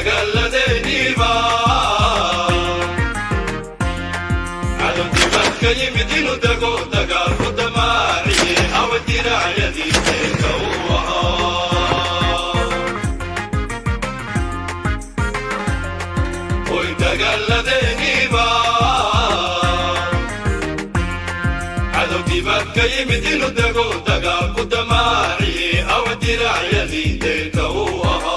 dagaaladeeniiba cadowgii badka yimid inuu dego dagaalku damaaciye awa diracyadiiseenka uu ahaa oy dagaaladeeniiba cadowgii badka yimid inuu dego dagaalku damaaciye awa diracyadiiseenka uu ahaa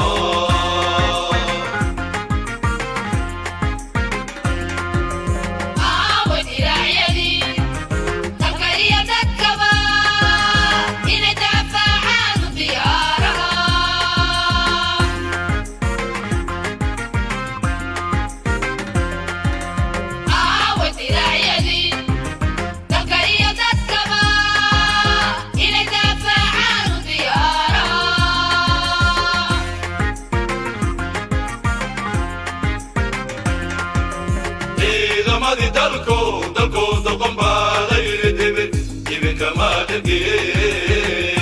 dalkooda qombaala yiri dibin kama dhagee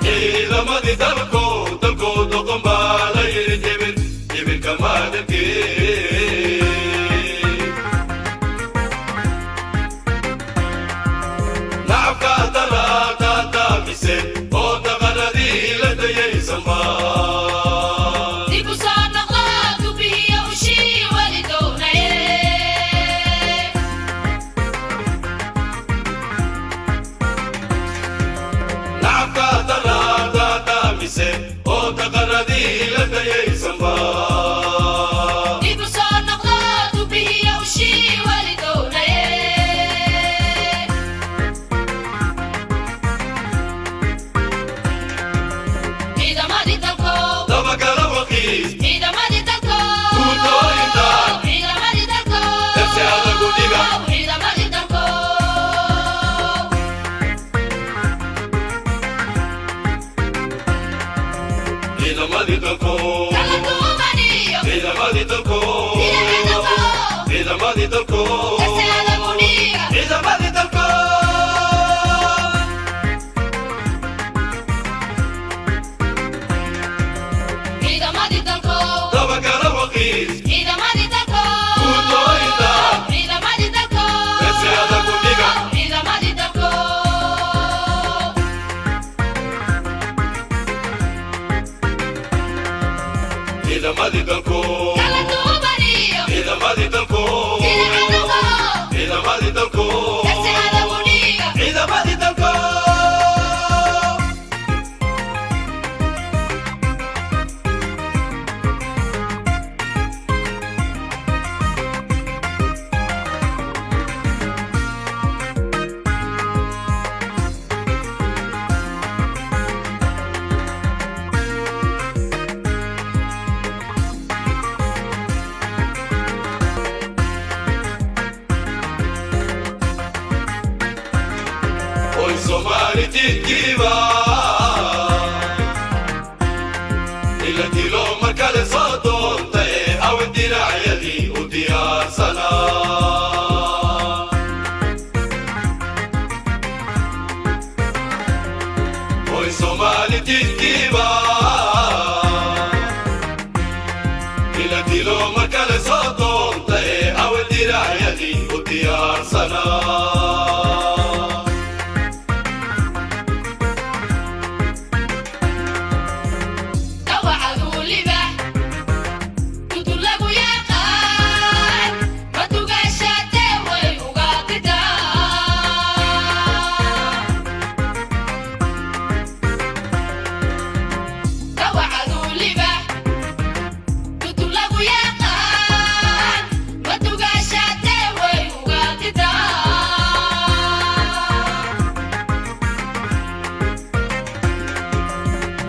ciidamadii dalkooda qombaala yiri dibin kama dhagee nacabka dalaada daamise oo daqanadii la dayaysanbaa oo daqanadii la dayaysanba dibu soo noqdo dubihiya ushii walidownaye ciidamadii dalko dabagala waqiis ciidamadii dalko guutooyinta ciidamadii dalko darsi adagu dhiga ciidamadii dalko ciidamadii dalko ciidamadii dalko ciidamadii dalko ciidamadii dalko ciidamadii dalko dabagala waqiis ciidamadii dalko guutooyinta ciidamadii dalko darsi adagu dhiga ciidamadii dalko ciidamadii dalko ciidamadii dalko ciidamadii dalko ciidamadii dalko Somali tikiba ila dilo markale sodonta aw diracyadi u diyaarsana oy Somali tikiba ila dilo markale sodonta aw diracyadi u diyaarsana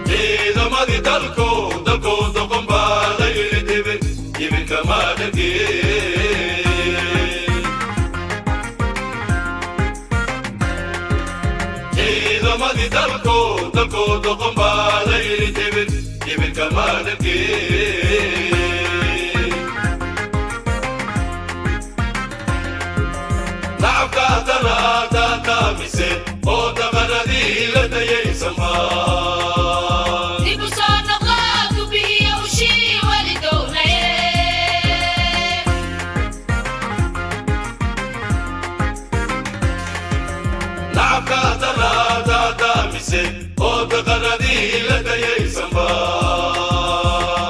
ciidamadii dalkooda qombaala yiri dibin kama dhagee ciidamadii dalkooda qombaala yiri dibin kama dhagee nacabka dalaada daamise oo daqanadii la dayaysanba nacabka daraadaada mise oo daqaradii la dayaysanba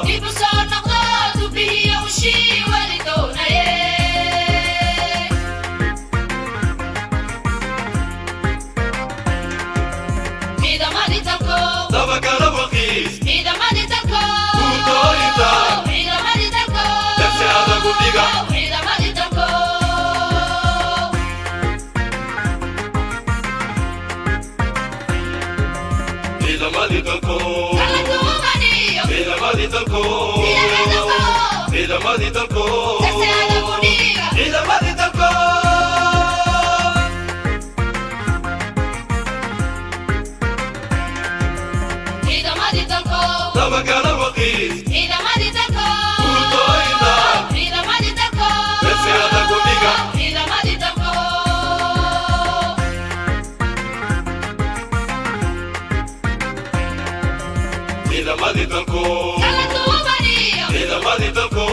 dib u soo noqdo dubihiyo ushii weli doonaye ciidamadii dalko dabagala waqiis ciidamadii dalko guutooyinta ciidamadii dalko darsi adagu dhiga ciidamadii dalko ciidamadii dalko kala duwaniyo ciidamadii dalko ciidamadii dalko darsi adagu dhiga ciidamadii dalko ciidamadii dalko dabagala waqiis ciidamadii dalko guutooyinta ciidamadii dalko darsi adagu dhiga ciidamadii dalko ciidamadii dalko kala duwaniyo ciidamadii dalko